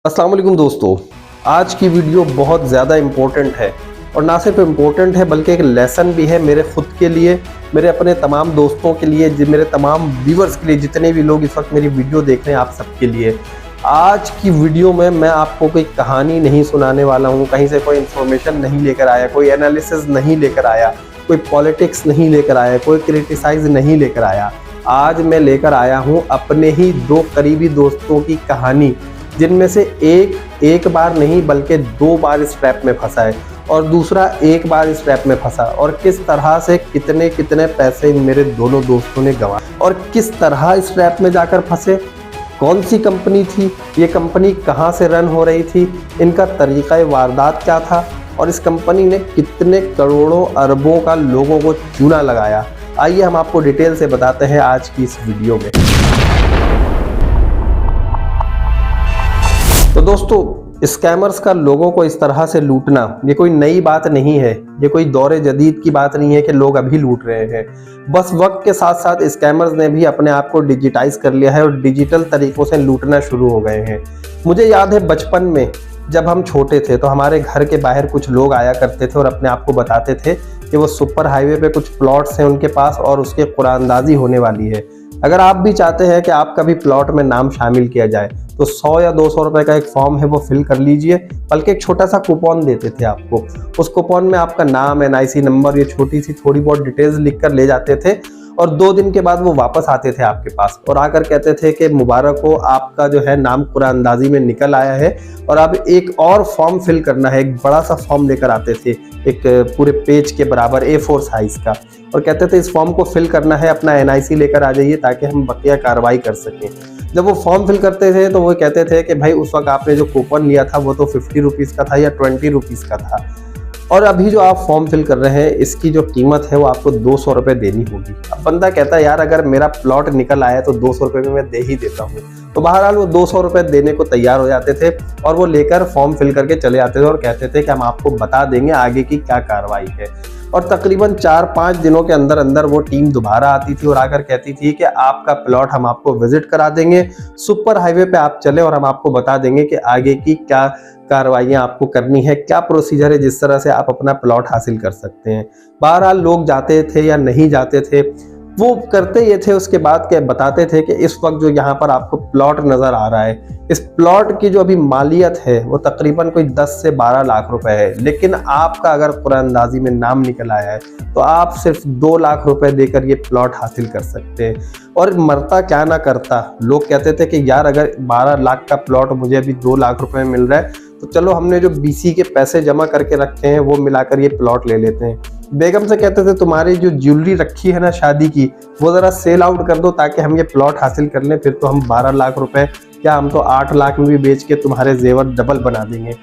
अस्सलाम वालेकुम दोस्तों, आज की वीडियो बहुत ज़्यादा इम्पोर्टेंट है और ना सिर्फ इम्पोर्टेंट है बल्कि एक लेसन भी है मेरे खुद के लिए, मेरे अपने तमाम दोस्तों के लिए, मेरे तमाम व्यूवर्स के लिए, जितने भी लोग इस वक्त मेरी वीडियो देख रहे हैं, आप सबके लिए। आज की वीडियो में मैं आपको कोई कहानी नहीं सुनाने वाला हूँ, कहीं से कोई इन्फॉर्मेशन नहीं लेकर आया, कोई एनालिसिस नहीं लेकर आया, कोई पॉलिटिक्स नहीं लेकर आया, कोई क्रिटिसाइज नहीं लेकर आया। आज मैं लेकर आया हूँ अपने ही दो करीबी दोस्तों की कहानी, जिनमें से एक बार नहीं बल्कि 2 बार इस ट्रैप में फंसा है और दूसरा 1 बार इस ट्रैप में फंसा, और किस तरह से कितने कितने पैसे इन मेरे दोनों दोस्तों ने गंवाए और किस तरह इस ट्रैप में जाकर फंसे। कौन सी कंपनी थी ये, कंपनी कहाँ से रन हो रही थी, इनका तरीक़ा वारदात क्या था और इस कंपनी ने कितने करोड़ों अरबों का लोगों को चूना लगाया। आइए हम आपको डिटेल से बताते हैं आज की इस वीडियो में। तो दोस्तों, स्कैमर्स का लोगों को इस तरह से लूटना ये कोई नई बात नहीं है, ये कोई दौरे जदीद की बात नहीं है कि लोग अभी लूट रहे हैं। बस वक्त के साथ साथ स्कैमर्स ने भी अपने आप को डिजिटाइज कर लिया है और डिजिटल तरीकों से लूटना शुरू हो गए हैं। मुझे याद है बचपन में जब हम छोटे थे तो हमारे घर के बाहर कुछ लोग आया करते थे और अपने आप को बताते थे कि वो सुपर हाईवे पे कुछ प्लॉट्स हैं उनके पास और उसके कुरानंदाजी होने वाली है। अगर आप भी चाहते हैं कि आपका भी प्लॉट में नाम शामिल किया जाए तो 100 या 200 रुपए का एक फॉर्म है वो फिल कर लीजिए, बल्कि एक छोटा सा कूपन देते थे आपको। उस कूपन में आपका नाम, NIC नंबर, ये छोटी सी थोड़ी बहुत डिटेल्स लिख कर ले जाते थे और 2 दिन के बाद वो वापस आते थे आपके पास और आकर कहते थे कि मुबारक हो, आपका जो है नाम कुरानंदाजी में निकल आया है और अब एक और फॉर्म फिल करना है। एक बड़ा सा फॉर्म लेकर आते थे, एक पूरे पेज के बराबर A4 साइज का, और कहते थे इस फॉर्म को फिल करना है, अपना NIC लेकर आ जाइए ताकि हम बकिया कार्रवाई कर सकें। जब वो फॉर्म फिल करते थे तो वो कहते थे कि भाई उस वक्त आपने जो कूपन लिया था वो तो 50 रुपीज़ का था या 20 रुपीज़ का था, और अभी जो आप फॉर्म फिल कर रहे हैं इसकी जो कीमत है वो आपको 200 रुपये देनी होगी। अब बंदा कहता है यार अगर मेरा प्लॉट निकल आया तो 200 रुपये में मैं दे ही देता हूँ। तो बहरहाल वो 200 रुपये देने को तैयार हो जाते थे और वो लेकर फॉर्म फिल करके चले जाते थे और कहते थे कि हम आपको बता देंगे आगे की क्या कार्रवाई है। और तकरीबन 4-5 दिनों के अंदर अंदर वो टीम दोबारा आती थी और आकर कहती थी कि आपका प्लॉट हम आपको विजिट करा देंगे, सुपर हाईवे पे आप चले और हम आपको बता देंगे कि आगे की क्या कार्रवाइयाँ आपको करनी है, क्या प्रोसीजर है जिस तरह से आप अपना प्लॉट हासिल कर सकते हैं। बहरहाल लोग जाते थे या नहीं जाते थे, वो करते ये थे उसके बाद के बताते थे कि इस वक्त जो यहाँ पर आपको प्लॉट नज़र आ रहा है, इस प्लॉट की जो अभी मालियत है वो तकरीबन कोई 10 से 12 लाख रुपए है, लेकिन आपका अगर कुरानंदाजी में नाम निकल आया है तो आप सिर्फ 2 लाख रुपए देकर ये प्लॉट हासिल कर सकते हैं। और मरता क्या ना करता, लोग कहते थे कि यार अगर 12 लाख का प्लॉट मुझे अभी 2 लाख रुपए में मिल रहा है तो चलो हमने जो BC के पैसे जमा करके रखे हैं वो मिलाकर ये प्लॉट ले लेते हैं। बेगम से कहते थे तुम्हारी जो ज्वेलरी रखी है ना शादी की वो ज़रा सेल आउट कर दो ताकि हम ये प्लॉट हासिल कर लें, फिर तो हम 12 लाख रुपए क्या हम तो 8 लाख में भी बेच के तुम्हारे जेवर डबल बना देंगे।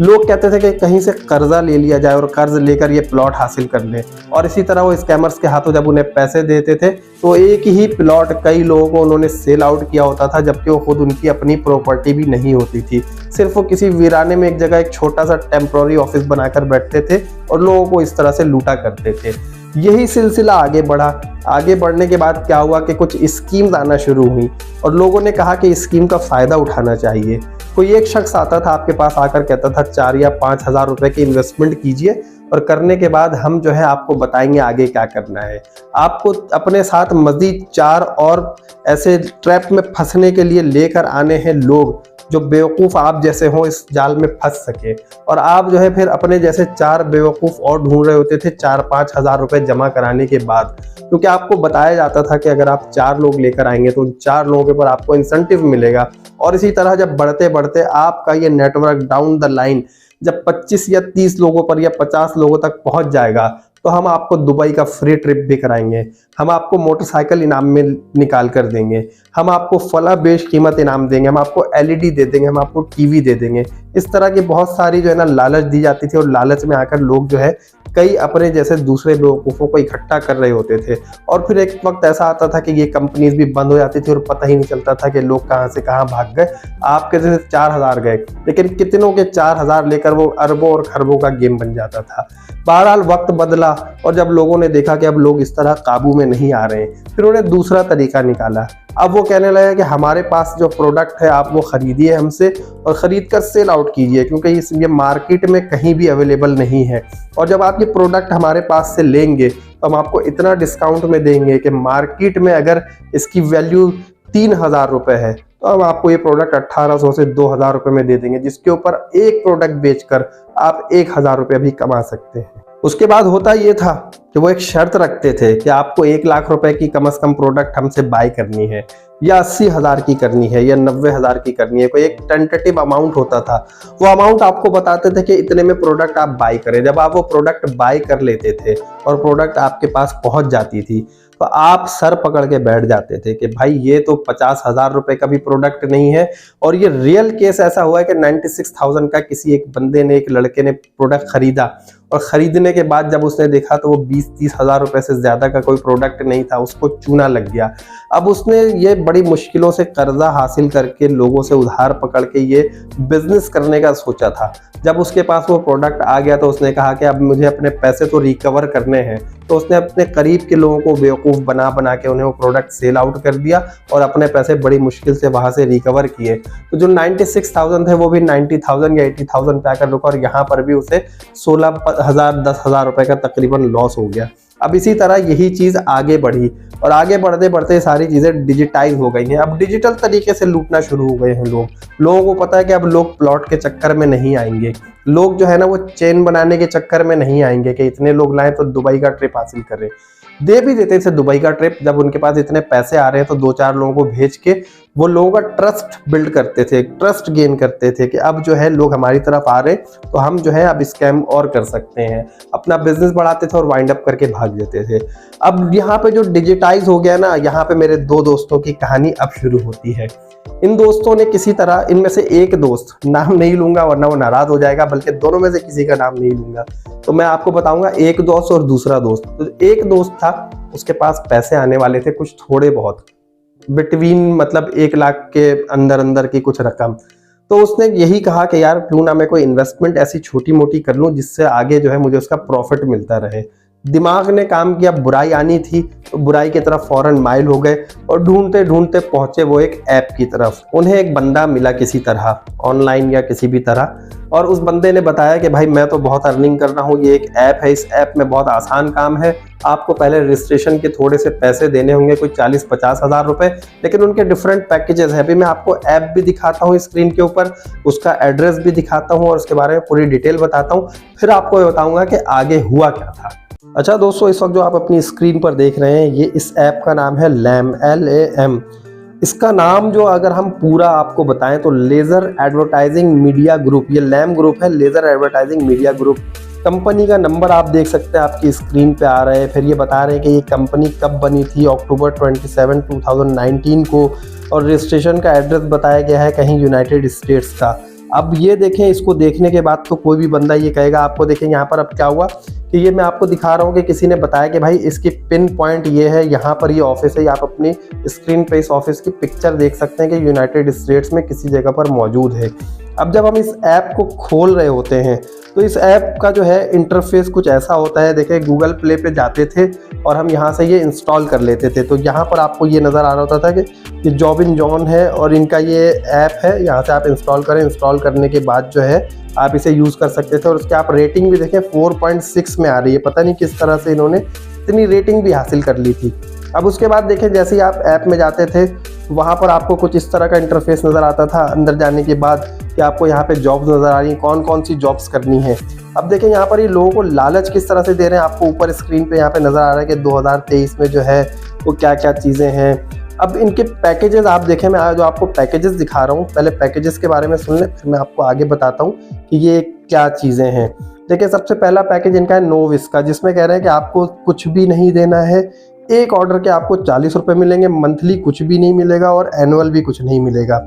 लोग कहते थे कि कहीं से कर्जा ले लिया जाए और कर्ज लेकर ये प्लॉट हासिल कर लें, और इसी तरह वो स्कैमर्स के हाथों जब उन्हें पैसे देते थे तो एक ही प्लॉट कई लोगों को उन्होंने सेल आउट किया होता था, जबकि वो खुद उनकी अपनी प्रॉपर्टी भी नहीं होती थी। सिर्फ वो किसी वीराने में एक जगह एक छोटा सा टेम्प्रोरी ऑफिस बनाकर बैठते थे और लोगों को इस तरह से लूटा करते थे। यही सिलसिला आगे बढ़ा। आगे बढ़ने के बाद क्या हुआ कि कुछ स्कीम्स आना शुरू हुई और लोगों ने कहा कि इस स्कीम का फ़ायदा उठाना चाहिए। कोई एक शख्स आता था आपके पास, आकर कहता था 4 या 5 हज़ार रुपये की इन्वेस्टमेंट कीजिए और करने के बाद हम जो है आपको बताएंगे आगे क्या करना है। आपको अपने साथ मज़ीद 4 और ऐसे ट्रैप में फंसने के लिए लेकर आने हैं लोग जो बेवकूफ़ आप जैसे हों, इस जाल में फंस सके, और आप जो है फिर अपने जैसे 4 बेवकूफ़ और ढूंढ रहे होते थे 4-5 हज़ार रुपये जमा कराने के बाद, क्योंकि आपको बताया जाता था कि अगर आप 4 लोग लेकर आएंगे तो उन 4 लोगों के ऊपर आपको इंसेंटिव मिलेगा। और इसी तरह जब बढ़ते बढ़ते आपका ये नेटवर्क डाउन द लाइन जब 25 या 30 लोगों पर या 50 लोगों तक पहुंच जाएगा तो हम आपको दुबई का फ्री ट्रिप भी कराएंगे, हम आपको मोटरसाइकिल इनाम में निकाल कर देंगे, हम आपको फला बेश कीमत इनाम देंगे, हम आपको LED दे देंगे, हम आपको TV दे देंगे। इस तरह की बहुत सारी जो है ना लालच दी जाती थी और लालच में आकर लोग जो है कई अपने जैसे दूसरे बेवकूफ़ों को इकट्ठा कर रहे होते थे। और फिर एक वक्त ऐसा आता था कि ये कंपनीज भी बंद हो जाती थी और पता ही नहीं चलता था कि लोग कहाँ से कहाँ भाग गए। आपके जैसे 4 हज़ार गए, लेकिन कितनों के 4 हज़ार लेकर वो अरबों और खरबों का गेम बन जाता था। बहरहाल वक्त बदला और जब लोगों ने देखा कि अब लोग इस तरह काबू में नहीं आ रहे हैं, फिर उन्होंने दूसरा तरीका निकाला। अब वो कहने लगा कि हमारे पास जो प्रोडक्ट है आप वो खरीदिए हमसे और ख़रीद कर सेल आउट कीजिए, क्योंकि ये मार्केट में कहीं भी अवेलेबल नहीं है। और जब आप ये प्रोडक्ट हमारे पास से लेंगे तो हम आपको इतना डिस्काउंट में देंगे कि मार्केट में अगर इसकी वैल्यू 3000 रुपये है तो हम आपको ये प्रोडक्ट 1800 से 2000 रुपये में दे देंगे, जिसके ऊपर एक प्रोडक्ट बेचकर आप 1000 रुपये भी कमा सकते हैं। उसके बाद होता ये था कि वो एक शर्त रखते थे कि आपको 1 लाख रुपए की कम से कम प्रोडक्ट हमसे बाय करनी है, या 80,000 की करनी है, या 90,000 की करनी है। कोई एक टेंटेटिव अमाउंट होता था, वो अमाउंट आपको बताते थे कि इतने में प्रोडक्ट आप बाय करें। जब आप वो प्रोडक्ट बाय कर लेते थे और प्रोडक्ट आपके पास पहुंच जाती थी तो आप सर पकड़ के बैठ जाते थे कि भाई ये तो 50,000 रुपए का भी प्रोडक्ट नहीं है। और ये रियल केस ऐसा हुआ है कि 96,000 का किसी एक बंदे ने, एक लड़के ने प्रोडक्ट खरीदा और खरीदने के बाद जब उसने देखा तो वो 20-30 हजार रुपए से ज्यादा का कोई प्रोडक्ट नहीं था, उसको चूना लग गया। अब उसने ये बड़ी मुश्किलों से कर्जा हासिल करके लोगों से उधार पकड़ के ये बिजनेस करने का सोचा था। जब उसके पास वो प्रोडक्ट आ गया तो उसने कहा कि अब मुझे अपने पैसे तो रिकवर करने हैं, तो उसने अपने करीब के लोगों को बेवकूफ़ बना बना के उन्हें वो प्रोडक्ट सेल आउट कर दिया और अपने पैसे बड़ी मुश्किल से वहां से रिकवर किए। तो जो 96,000 थे वो भी 90,000 या 80,000 पे आकर रुका और यहाँ पर भी उसे 16,000 10,000 रुपए का तकरीबन लॉस हो गया। अब इसी तरह यही चीज आगे बढ़ी और आगे बढ़ते बढ़ते सारी चीजें डिजिटाइज हो गई हैं। अब डिजिटल तरीके से लूटना शुरू हो गए हैं लोगों को पता है कि अब लोग प्लॉट के चक्कर में नहीं आएंगे, लोग जो है ना वो चेन बनाने के चक्कर में नहीं आएंगे कि इतने लोग लाएं तो दुबई का ट्रिप हासिल करें। दे भी देते थे दुबई का ट्रिप, जब उनके पास इतने पैसे आ रहे हैं तो 2-4 लोगों को भेज के वो लोगों का ट्रस्ट बिल्ड करते थे, ट्रस्ट गेन करते थे कि अब जो है लोग हमारी तरफ आ रहे तो हम जो है अब स्कैम और कर सकते हैं। अपना बिजनेस बढ़ाते थे और वाइंड अप करके भाग देते थे। अब यहाँ पे जो डिजिटाइज हो गया ना, यहाँ पे मेरे 2 दोस्तों की कहानी अब शुरू होती है। इन दोस्तों ने किसी तरह, इनमें से एक दोस्त, नाम नहीं लूंगा वरना वो नाराज हो जाएगा, बल्कि दोनों में से किसी का नाम नहीं लूंगा, तो मैं आपको बताऊंगा एक दोस्त और दूसरा दोस्त। तो एक दोस्त था, उसके पास पैसे आने वाले थे कुछ थोड़े बहुत, बिटवीन मतलब 1 लाख के अंदर अंदर की कुछ रकम। तो उसने यही कहा कि यार क्यों ना मैं कोई इन्वेस्टमेंट ऐसी छोटी मोटी कर लूं जिससे आगे जो है मुझे उसका प्रॉफिट मिलता रहे। दिमाग ने काम किया, बुराई आनी थी तो बुराई की तरफ फौरन माइल हो गए और ढूंढते ढूंढते पहुंचे वो एक ऐप की तरफ। उन्हें एक बंदा मिला किसी तरह, ऑनलाइन या किसी भी तरह, और उस बंदे ने बताया कि भाई मैं तो बहुत अर्निंग कर रहा हूँ, ये एक ऐप है, इस ऐप में बहुत आसान काम है, आपको पहले रजिस्ट्रेशन के थोड़े से पैसे देने होंगे, कोई 40-50 हजार रुपए, लेकिन उनके डिफरेंट पैकेजेस है। अभी मैं आपको ऐप भी दिखाता हूँ स्क्रीन के ऊपर, उसका एड्रेस भी दिखाता हूँ और उसके बारे में पूरी डिटेल बताता हूँ, फिर आपको बताऊंगा कि आगे हुआ क्या था। अच्छा दोस्तों, इस वक्त जो आप अपनी स्क्रीन पर देख रहे हैं, ये इस ऐप का नाम है लैम, LAM। इसका नाम जो अगर हम पूरा आपको बताएं तो लेजर एडवर्टाइजिंग मीडिया ग्रुप, ये लैम ग्रुप है, laser advertising media group. Company का नंबर आप देख सकते हैं, आपकी स्क्रीन पे आ रहे हैं। फिर ये बता रहे हैं कि ये कंपनी कब बनी थी, अक्टूबर 27, 2019 को, और रजिस्ट्रेशन का एड्रेस बताया गया है कहीं यूनाइटेड स्टेट्स का। अब ये देखें, इसको देखने के बाद तो कोई भी बंदा ये कहेगा, आपको देखें यहाँ पर अब क्या हुआ कि ये मैं आपको दिखा रहा हूँ कि किसी ने बताया कि भाई इसकी पिन पॉइंट ये है, यहाँ पर ये ऑफिस है। आप अपनी स्क्रीन पे इस ऑफिस की पिक्चर देख सकते हैं कि यूनाइटेड स्टेट्स में किसी जगह पर मौजूद है। अब जब हम इस ऐप को खोल रहे होते हैं तो इस ऐप का जो है इंटरफेस कुछ ऐसा होता है। देखिए, गूगल प्ले पे जाते थे और हम यहाँ से ये इंस्टॉल कर लेते थे, तो यहाँ पर आपको ये नज़र आ रहा होता था कि ये जॉबिन जॉन है और इनका ये ऐप है, यहाँ से आप इंस्टॉल करें। इंस्टॉल करने के बाद जो है आप इसे यूज़ कर सकते थे और उसके आप रेटिंग भी देखें 4.6 में आ रही है। पता नहीं किस तरह से इन्होंने इतनी रेटिंग भी हासिल कर ली थी। अब उसके बाद देखें, जैसे ही आप ऐप में जाते थे वहाँ पर आपको कुछ इस तरह का इंटरफेस नज़र आता था। अंदर जाने के बाद कि आपको यहाँ पे जॉब्स नज़र आ रही हैं, कौन कौन सी जॉब्स करनी है। अब देखें यहाँ पर ये लोगों को लालच किस तरह से दे रहे हैं, आपको ऊपर स्क्रीन पे यहाँ पे नज़र आ रहा है कि 2023 में जो है वो क्या क्या चीज़ें हैं। अब इनके पैकेजेस आप देखें, मैं जो आपको पैकेजेस दिखा रहा हूँ, पहले पैकेजेस के बारे में सुन लें, फिर मैं आपको आगे बताता हूँ कि ये क्या चीज़ें हैं। देखिए, सबसे पहला पैकेज इनका है नोविस का, जिसमें कह रहे हैं कि आपको कुछ भी नहीं देना है, एक ऑर्डर के आपको 40 रुपये मिलेंगे, मंथली कुछ भी नहीं मिलेगा और एनुअल भी कुछ नहीं मिलेगा।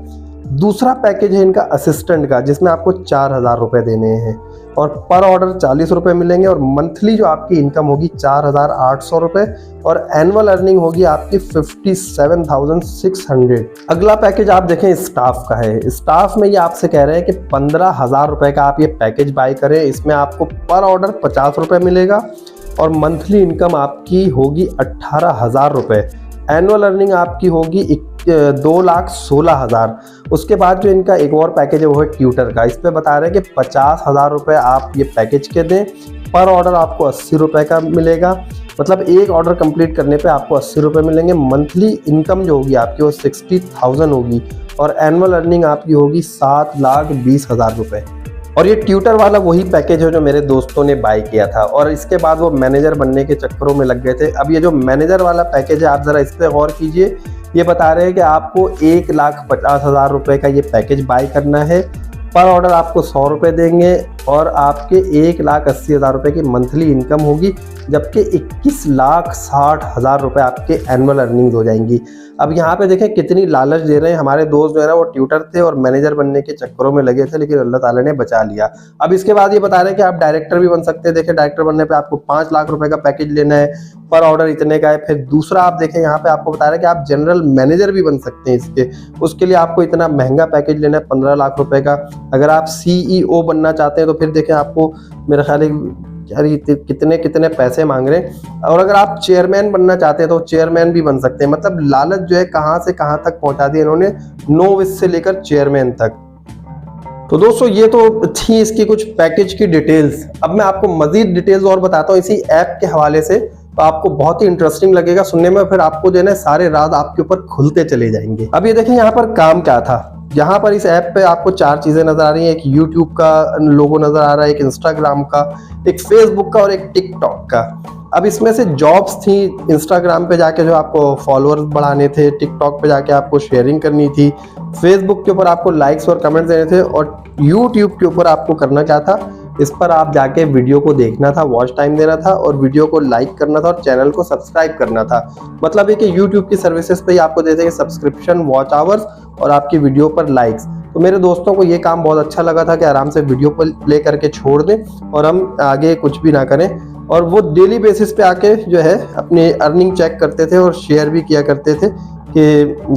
दूसरा पैकेज है इनका असिस्टेंट का, जिसमें आपको 4000 रुपये देने हैं और पर ऑर्डर 40 रुपये मिलेंगे और मंथली जो आपकी इनकम होगी 4800 रुपये और एनुअल अर्निंग होगी आपकी 57,600। अगला पैकेज आप देखें स्टाफ का है। स्टाफ में ये आपसे कह रहे हैं कि 15,000 रुपये का आप ये पैकेज बाय करें। इसमें आपको पर ऑर्डर 50 रुपये मिलेगा और मंथली इनकम आपकी होगी 18,000 रुपये। एनुअल अर्निंग आपकी होगी 2,16,000। उसके बाद जो इनका एक और पैकेज है वो है ट्यूटर का। इस पे बता रहे हैं कि 50,000 रुपये आप ये पैकेज के दें, पर ऑर्डर आपको 80 रुपये का मिलेगा। मतलब एक ऑर्डर कंप्लीट करने पे आपको 80 रुपये मिलेंगे। मंथली इनकम जो होगी आपकी वो 60,000 होगी और एनुअल अर्निंग आपकी होगी 7,20,000 रुपये। और ये ट्यूटर वाला वही पैकेज है जो मेरे दोस्तों ने बाय किया था और इसके बाद वो मैनेजर बनने के चक्करों में लग गए थे। अब ये जो मैनेजर वाला पैकेज है आप ज़रा इस पर गौर कीजिए। ये बता रहे हैं कि आपको 1,50,000 रुपये का ये पैकेज बाय करना है, पर ऑर्डर आपको 100 रुपये देंगे और आपके 1,80,000 रुपये की मंथली इनकम होगी, जबकि 21,60,000 रुपये आपके एनुअल अर्निंग हो जाएंगी। अब यहाँ पे देखें कितनी लालच दे रहे हैं। हमारे दोस्त जो है ना वो ट्यूटर थे और मैनेजर बनने के चक्करों में लगे थे, लेकिन अल्लाह ताला ने बचा लिया। अब इसके बाद ये बता रहे हैं कि आप डायरेक्टर भी बन सकते हैं। देखें डायरेक्टर बनने पे आपको 5 लाख रुपए का पैकेज लेना है, पर ऑर्डर इतने का है। फिर दूसरा आप देखें यहाँ पे आपको बता रहे हैं कि आप जनरल मैनेजर भी बन सकते हैं इसके, उसके लिए आपको इतना महंगा पैकेज लेना है 15 लाख रुपए का। अगर आप CEO बनना चाहते हैं तो फिर देखें आपको मेरा ख्याल है यार कितने कितने पैसे मांग रहे हैं। और अगर आप चेयरमैन बनना चाहते हैं तो चेयरमैन भी बन सकते हैं। मतलब लालच जो है कहाँ से कहाँ तक पहुंचा दी इन्होंने, नोविस से लेकर चेयरमैन तक। तो दोस्तों ये तो थी इसकी कुछ पैकेज की डिटेल्स। अब मैं आपको मजीद डिटेल्स और बताता हूँ इसी ऐप के हवाले से, तो आपको बहुत ही इंटरेस्टिंग लगेगा सुनने में। फिर आपको जो है ना सारे राज आपके ऊपर खुलते चले जाएंगे। अब ये देखें यहाँ पर काम क्या था। यहाँ पर इस ऐप पे आपको 4 चीजें नजर आ रही हैं। एक यूट्यूब का लोगो नजर आ रहा है, एक इंस्टाग्राम का, एक फेसबुक का और एक टिकटॉक का। अब इसमें से जॉब्स थी। इंस्टाग्राम पे जाके जो आपको फॉलोअर्स बढ़ाने थे, टिकटॉक पे जाके आपको शेयरिंग करनी थी, फेसबुक के ऊपर आपको लाइक्स और कमेंट्स देने थे, और यूट्यूब के ऊपर आपको करना क्या था, इस पर आप जाके वीडियो को देखना था, वॉच टाइम देना था और वीडियो को लाइक करना था और चैनल को सब्सक्राइब करना था। मतलब है कि यूट्यूब की सर्विसेज पे ही आपको देते हैं सब्सक्रिप्शन, वॉच आवर्स और आपकी वीडियो पर लाइक्स। तो मेरे दोस्तों को ये काम बहुत अच्छा लगा था कि आराम से वीडियो पर प्ले करके छोड़ दें और हम आगे कुछ भी ना करें। और वो डेली बेसिस पे आके जो है अपनी अर्निंग चेक करते थे और शेयर भी किया करते थे कि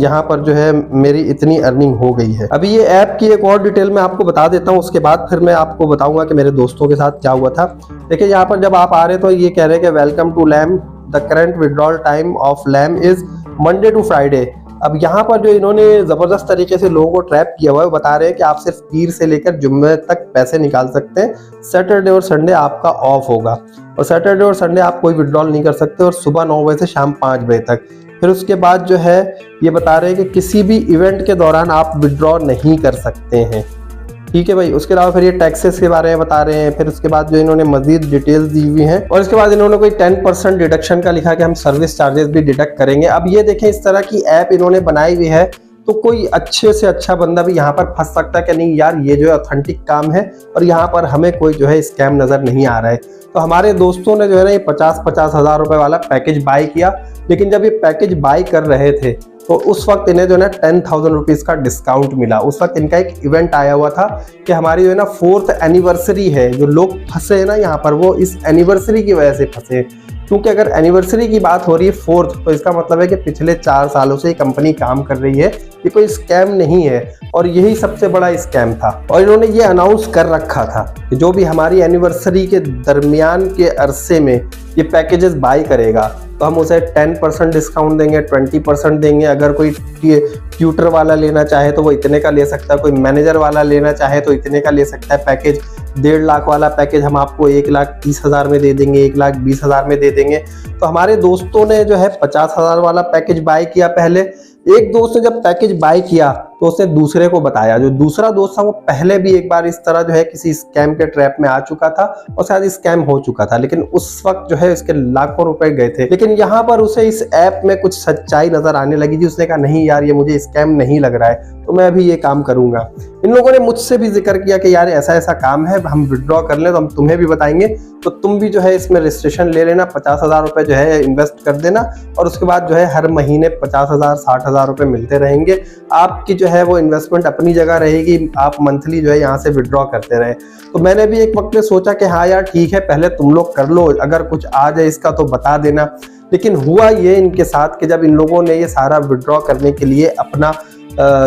यहाँ पर जो है मेरी इतनी अर्निंग हो गई है। अभी ये ऐप की एक और डिटेल मैं आपको बता देता हूँ, उसके बाद फिर मैं आपको बताऊंगा कि मेरे दोस्तों के साथ क्या हुआ था। देखिए यहाँ पर जब आप आ रहे तो ये कह रहे हैं कि welcome to Lam, the current withdrawal time of Lam is Monday to Friday. अब यहाँ पर जो इन्होंने जबरदस्त तरीके से लोगों को ट्रैप किया हुआ है, वो बता रहे हैं कि आप सिर्फ पीर से लेकर जुम्मे तक पैसे निकाल सकते हैं। सैटरडे और संडे आपका ऑफ होगा और सैटरडे और संडे आप कोई विड्रॉल नहीं कर सकते और सुबह 9 बजे से शाम 5 बजे तक। फिर उसके बाद जो है ये बता रहे हैं कि किसी भी इवेंट के दौरान आप विड्रॉ नहीं कर सकते हैं। ठीक है भाई। उसके अलावा फिर ये टैक्सेस के बारे में बता रहे हैं। फिर उसके बाद जो इन्होंने मजीद डिटेल्स दी हुई हैं और इसके बाद इन्होंने कोई 10% डिडक्शन का लिखा कि हम सर्विस चार्जेस भी डिडक्ट करेंगे। अब ये देखें इस तरह की ऐप इन्होंने बनाई हुई है तो कोई अच्छे से अच्छा बंदा भी यहाँ पर फंस सकता है कि नहीं यार ये जो है ऑथेंटिक काम है और यहाँ पर हमें कोई जो है स्कैम नजर नहीं आ रहा है। तो हमारे दोस्तों ने जो है ना ये 50-50 हज़ार रुपए वाला पैकेज बाय किया, लेकिन जब ये पैकेज बाय कर रहे थे तो उस वक्त इन्हें जो है ना 10,000 रुपीज़ का डिस्काउंट मिला। उस वक्त इनका एक इवेंट आया हुआ था कि हमारी जो है ना 4th एनिवर्सरी है। जो लोग फंसे हैं ना यहाँ पर वो इस एनिवर्सरी की वजह से फंसे, क्योंकि अगर एनिवर्सरी की बात हो रही है 4th तो इसका मतलब है कि पिछले 4 सालों से ये कंपनी काम कर रही है, ये कोई स्कैम नहीं है और यही सबसे बड़ा स्कैम था। और इन्होंने ये अनाउंस कर रखा था कि जो भी हमारी एनिवर्सरी के दरमियान के अरसे में ये पैकेजेस बाय करेगा तो हम उसे 10% डिस्काउंट देंगे, 20% देंगे। अगर कोई ट्यूटर वाला लेना चाहे तो वो इतने का ले सकता है, कोई मैनेजर वाला लेना चाहे तो इतने का ले सकता है पैकेज। 1.5 लाख वाला पैकेज हम आपको 1,30,000 में दे देंगे, 1,20,000 में दे देंगे। तो हमारे दोस्तों ने जो है 50,000 वाला पैकेज बाय किया पहले। एक दोस्त ने जब पैकेज बाय किया तो उसने दूसरे को बताया। जो दूसरा दोस्त था वो पहले भी एक बार इस तरह जो है किसी स्कैम के ट्रैप में आ चुका था और शायद स्कैम हो चुका था, लेकिन उस वक्त जो है इसके लाखों रुपए गए थे। लेकिन यहाँ पर उसे इस ऐप में कुछ सच्चाई नजर आने लगी थी। उसने कहा नहीं यार ये मुझे स्कैम नहीं लग रहा है तो मैं भी ये काम करूंगा। इन लोगों ने मुझसे भी जिक्र किया कि यार ऐसा ऐसा काम है, हम विड्रॉ कर लें तो हम तुम्हें भी बताएंगे, तो तुम भी जो है इसमें रजिस्ट्रेशन ले लेना, 50,000 रुपए जो है इन्वेस्ट कर देना और उसके बाद जो है हर महीने 50,000 60,000 रुपए मिलते रहेंगे। आपकी जो है वो इन्वेस्टमेंट अपनी जगह रहेगी, आप मंथली जो है यहाँ से विड्रॉ करते रहे। तो मैंने भी एक वक्त में सोचा कि हाँ यार ठीक है पहले तुम लोग कर लो, अगर कुछ आ जाए इसका तो बता देना। लेकिन हुआ ये इनके साथ कि जब इन लोगों ने ये सारा विड्रॉ करने के लिए अपना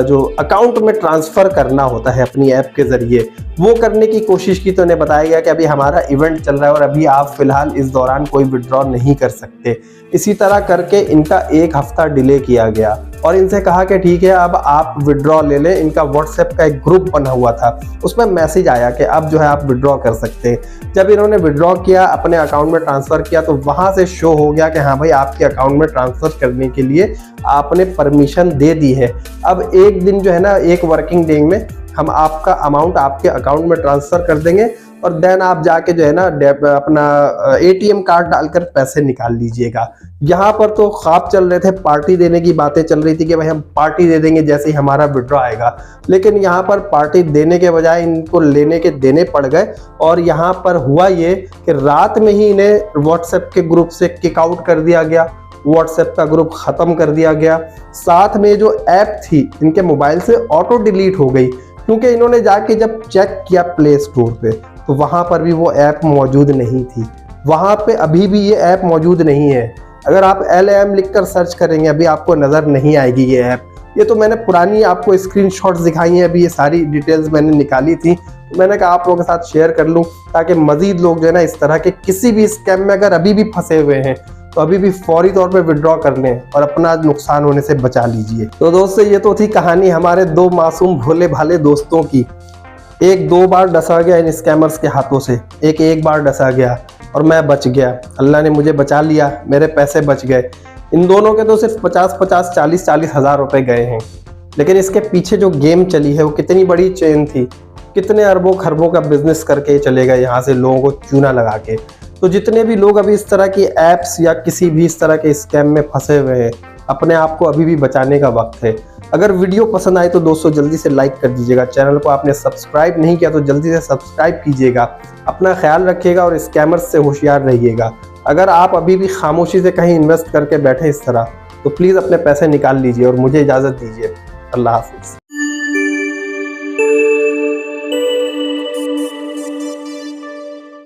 जो अकाउंट में ट्रांसफर करना होता है अपनी ऐप के जरिए, वो करने की कोशिश की तो इन्हें बताया गया कि अभी हमारा इवेंट चल रहा है और अभी आप फिलहाल इस दौरान कोई विड्रॉ नहीं कर सकते। इसी तरह करके इनका 1 हफ्ता डिले किया गया और इनसे कहा कि ठीक है अब आप विड्रॉ ले लें। इनका व्हाट्सएप का एक ग्रुप बना हुआ था, उसमें मैसेज आया कि अब जो है आप विड्रॉ कर सकते हैं। जब इन्होंने विड्रॉ किया, अपने अकाउंट में ट्रांसफ़र किया, तो वहाँ से शो हो गया कि हाँ भाई आपके अकाउंट में ट्रांसफ़र करने के लिए आपने परमिशन दे दी है। अब एक दिन जो है ना, एक वर्किंग डे में हम आपका अमाउंट आपके अकाउंट में ट्रांसफ़र कर देंगे और देन आप जाके जो है ना अपना एटीएम कार्ड डालकर पैसे निकाल लीजिएगा। यहाँ पर तो ख्वाब चल रहे थे, पार्टी देने की बातें चल रही थी कि भाई हम पार्टी दे देंगे जैसे ही हमारा विड्रॉ आएगा, लेकिन यहाँ पर पार्टी देने के बजाय इनको लेने के देने पड़ गए। और यहाँ पर हुआ ये कि रात में ही इन्हें व्हाट्सएप के ग्रुप से किक आउट कर दिया गया, व्हाट्सएप का ग्रुप ख़त्म कर दिया गया। साथ में जो ऐप थी इनके मोबाइल से ऑटो डिलीट हो गई, क्योंकि इन्होंने जाके जब चेक किया प्ले स्टोर पे तो वहाँ पर भी वो ऐप मौजूद नहीं थी। वहाँ पे अभी भी ये ऐप मौजूद नहीं है। अगर आप LAM लिखकर सर्च करेंगे अभी आपको नज़र नहीं आएगी ये ऐप। ये तो मैंने पुरानी आपको स्क्रीनशॉट्स दिखाई हैं, अभी ये सारी डिटेल्स मैंने निकाली थी, तो मैंने कहा आप लोगों के साथ शेयर कर लूँ ताकि मज़ीद लोग जो है ना इस तरह के किसी भी स्कैम में अगर अभी भी फंसे हुए हैं तो अभी भी फौरी तौर पे विड्रॉ कर लें और अपना नुकसान होने से बचा लीजिए। तो दोस्तों ये तो थी कहानी हमारे दो मासूम भोले भाले दोस्तों की। एक 2 बार डसा गया इन स्कैमर्स के हाथों से, एक बार डसा गया और मैं बच गया। अल्लाह ने मुझे बचा लिया, मेरे पैसे बच गए। इन दोनों के तो सिर्फ 50-50, 40-40 हज़ार रुपए गए हैं, लेकिन इसके पीछे जो गेम चली है वो कितनी बड़ी चेन थी, कितने अरबों खरबों का बिजनेस करके चले गए यहाँ से लोगों को चूना लगा के। तो जितने भी लोग अभी इस तरह की ऐप्स या किसी भी इस तरह के स्कैम में फंसे हुए हैं, अपने आप को अभी भी बचाने का वक्त है। अगर वीडियो पसंद आए तो दोस्तों जल्दी से लाइक कर दीजिएगा। चैनल को आपने सब्सक्राइब नहीं किया तो जल्दी से सब्सक्राइब कीजिएगा। अपना ख्याल रखिएगा और स्कैमर्स से होशियार रहिएगा। अगर आप अभी भी खामोशी से कहीं इन्वेस्ट करके बैठे इस तरह, तो प्लीज़ अपने पैसे निकाल लीजिए और मुझे इजाज़त दीजिए। अल्लाह हाफिज़।